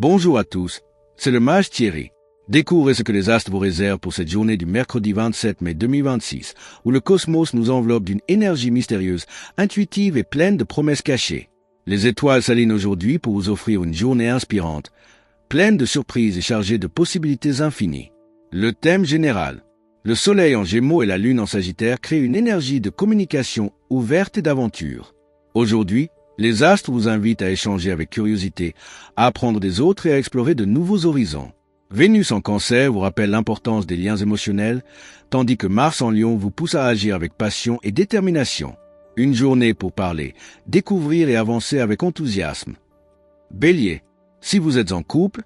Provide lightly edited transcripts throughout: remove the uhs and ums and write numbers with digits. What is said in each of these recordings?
Bonjour à tous, c'est le mage Thierry. Découvrez ce que les astres vous réservent pour cette journée du mercredi 27 mai 2026, où le cosmos nous enveloppe d'une énergie mystérieuse, intuitive et pleine de promesses cachées. Les étoiles s'alignent aujourd'hui pour vous offrir une journée inspirante, pleine de surprises et chargée de possibilités infinies. Le thème général. Le soleil en Gémeaux et la lune en Sagittaire créent une énergie de communication ouverte et d'aventure. Aujourd'hui, les astres vous invitent à échanger avec curiosité, à apprendre des autres et à explorer de nouveaux horizons. Vénus en Cancer vous rappelle l'importance des liens émotionnels, tandis que Mars en Lion vous pousse à agir avec passion et détermination. Une journée pour parler, découvrir et avancer avec enthousiasme. Bélier, si vous êtes en couple,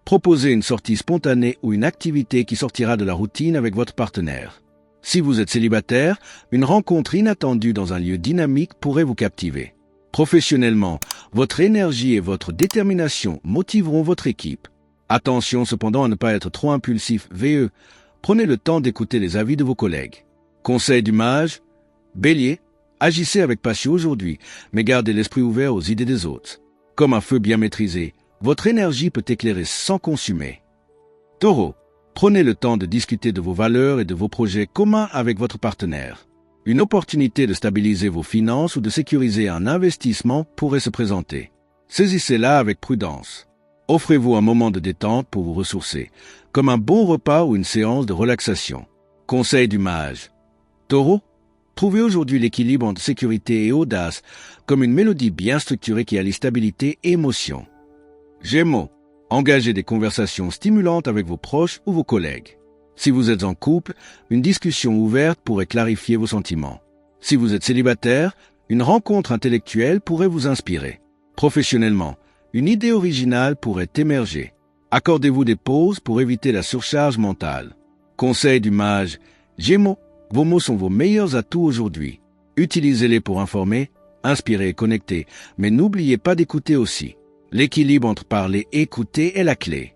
proposez une sortie spontanée ou une activité qui sortira de la routine avec votre partenaire. Si vous êtes célibataire, une rencontre inattendue dans un lieu dynamique pourrait vous captiver. Professionnellement, votre énergie et votre détermination motiveront votre équipe. Attention cependant à ne pas être trop impulsif, VE. Prenez le temps d'écouter les avis de vos collègues. Conseil du mage. Bélier, agissez avec passion aujourd'hui, mais gardez l'esprit ouvert aux idées des autres. Comme un feu bien maîtrisé, votre énergie peut éclairer sans consumer. Taureau, prenez le temps de discuter de vos valeurs et de vos projets communs avec votre partenaire. Une opportunité de stabiliser vos finances ou de sécuriser un investissement pourrait se présenter. Saisissez-la avec prudence. Offrez-vous un moment de détente pour vous ressourcer, comme un bon repas ou une séance de relaxation. Conseil du mage. Taureau, trouvez aujourd'hui l'équilibre entre sécurité et audace, comme une mélodie bien structurée qui allie stabilité et émotion. Gémeaux, engagez des conversations stimulantes avec vos proches ou vos collègues. Si vous êtes en couple, une discussion ouverte pourrait clarifier vos sentiments. Si vous êtes célibataire, une rencontre intellectuelle pourrait vous inspirer. Professionnellement, une idée originale pourrait émerger. Accordez-vous des pauses pour éviter la surcharge mentale. Conseil du mage. Gémeaux, vos mots sont vos meilleurs atouts aujourd'hui. Utilisez-les pour informer, inspirer et connecter, mais n'oubliez pas d'écouter aussi. L'équilibre entre parler et écouter est la clé.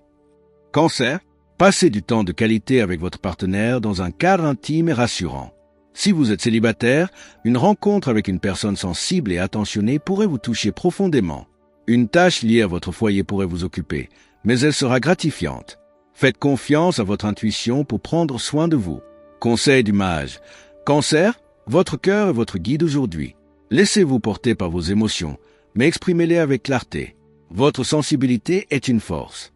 Cancer, passez du temps de qualité avec votre partenaire dans un cadre intime et rassurant. Si vous êtes célibataire, une rencontre avec une personne sensible et attentionnée pourrait vous toucher profondément. Une tâche liée à votre foyer pourrait vous occuper, mais elle sera gratifiante. Faites confiance à votre intuition pour prendre soin de vous. Conseil du mage. Cancer, votre cœur est votre guide aujourd'hui. Laissez-vous porter par vos émotions, mais exprimez-les avec clarté. Votre sensibilité est une force.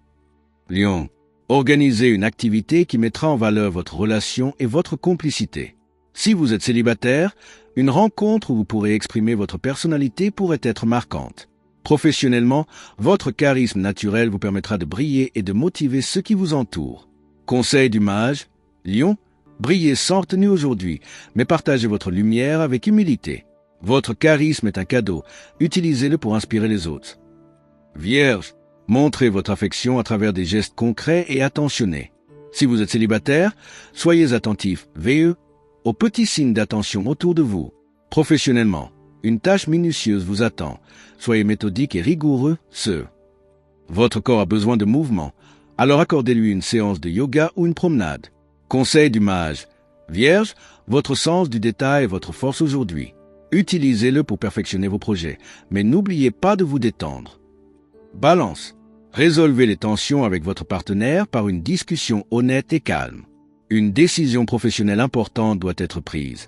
Lion, organisez une activité qui mettra en valeur votre relation et votre complicité. Si vous êtes célibataire, une rencontre où vous pourrez exprimer votre personnalité pourrait être marquante. Professionnellement, votre charisme naturel vous permettra de briller et de motiver ceux qui vous entourent. Conseil du mage. Lion, brillez sans retenue aujourd'hui, mais partagez votre lumière avec humilité. Votre charisme est un cadeau, utilisez-le pour inspirer les autres. Vierge, montrez votre affection à travers des gestes concrets et attentionnés. Si vous êtes célibataire, soyez attentif, VE, aux petits signes d'attention autour de vous. Professionnellement, une tâche minutieuse vous attend. Soyez méthodique et rigoureux, Votre corps a besoin de mouvement, alors accordez-lui une séance de yoga ou une promenade. Conseil du mage. Vierge, votre sens du détail est votre force aujourd'hui. Utilisez-le pour perfectionner vos projets, mais n'oubliez pas de vous détendre. Balance. Résolvez les tensions avec votre partenaire par une discussion honnête et calme. Une décision professionnelle importante doit être prise.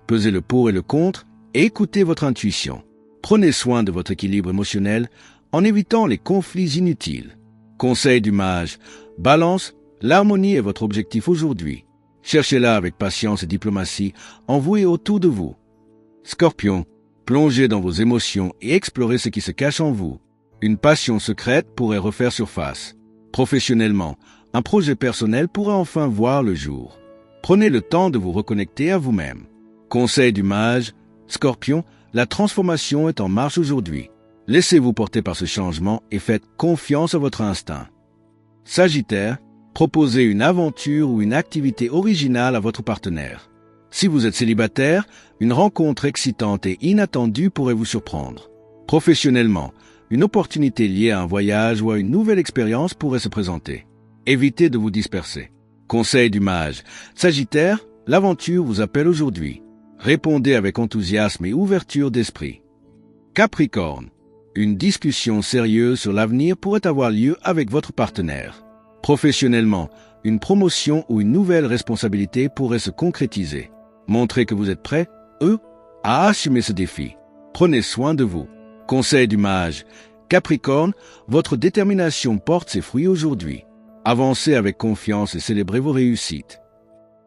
Pesez le pour et le contre et écoutez votre intuition. Prenez soin de votre équilibre émotionnel en évitant les conflits inutiles. Conseil du mage. Balance, l'harmonie est votre objectif aujourd'hui. Cherchez-la avec patience et diplomatie en vous et autour de vous. Scorpion, plongez dans vos émotions et explorez ce qui se cache en vous. Une passion secrète pourrait refaire surface. Professionnellement, un projet personnel pourrait enfin voir le jour. Prenez le temps de vous reconnecter à vous-même. Conseil du mage. Scorpion, la transformation est en marche aujourd'hui. Laissez-vous porter par ce changement et faites confiance à votre instinct. Sagittaire, proposez une aventure ou une activité originale à votre partenaire. Si vous êtes célibataire, une rencontre excitante et inattendue pourrait vous surprendre. Professionnellement, une opportunité liée à un voyage ou à une nouvelle expérience pourrait se présenter. Évitez de vous disperser. Conseil du mage. Sagittaire, l'aventure vous appelle aujourd'hui. Répondez avec enthousiasme et ouverture d'esprit. Capricorne, Une discussion sérieuse sur l'avenir pourrait avoir lieu avec votre partenaire. Professionnellement, une promotion ou une nouvelle responsabilité pourrait se concrétiser. Montrez que vous êtes prêt, à assumer ce défi. Prenez soin de vous. Conseil du mage. Capricorne, votre détermination porte ses fruits aujourd'hui. Avancez avec confiance et célébrez vos réussites.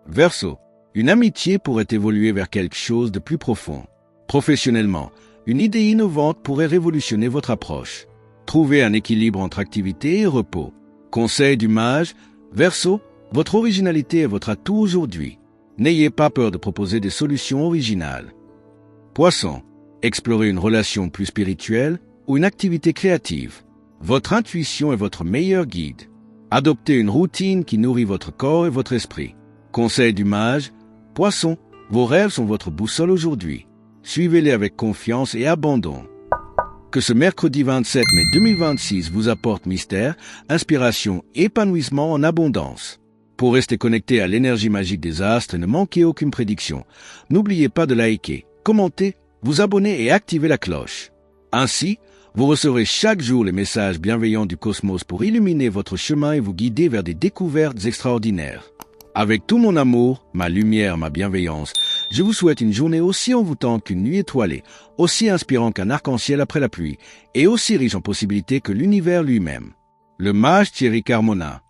Verseau, une amitié pourrait évoluer vers quelque chose de plus profond. Professionnellement, une idée innovante pourrait révolutionner votre approche. Trouvez un équilibre entre activité et repos. Conseil du mage. Verseau, votre originalité est votre atout aujourd'hui. N'ayez pas peur de proposer des solutions originales. Poisson, explorez une relation plus spirituelle ou une activité créative. Votre intuition est votre meilleur guide. Adoptez une routine qui nourrit votre corps et votre esprit. Conseil du mage. Poisson, vos rêves sont votre boussole aujourd'hui. Suivez-les avec confiance et abandon. Que ce mercredi 27 mai 2026 vous apporte mystère, inspiration et épanouissement en abondance. Pour rester connecté à l'énergie magique des astres et ne manquer aucune prédiction, n'oubliez pas de liker, commenter, vous abonner et activer la cloche. Ainsi, vous recevrez chaque jour les messages bienveillants du cosmos pour illuminer votre chemin et vous guider vers des découvertes extraordinaires. Avec tout mon amour, ma lumière, ma bienveillance, je vous souhaite une journée aussi envoûtante qu'une nuit étoilée, aussi inspirant qu'un arc-en-ciel après la pluie, et aussi riche en possibilités que l'univers lui-même. Le mage Thierry Carmona.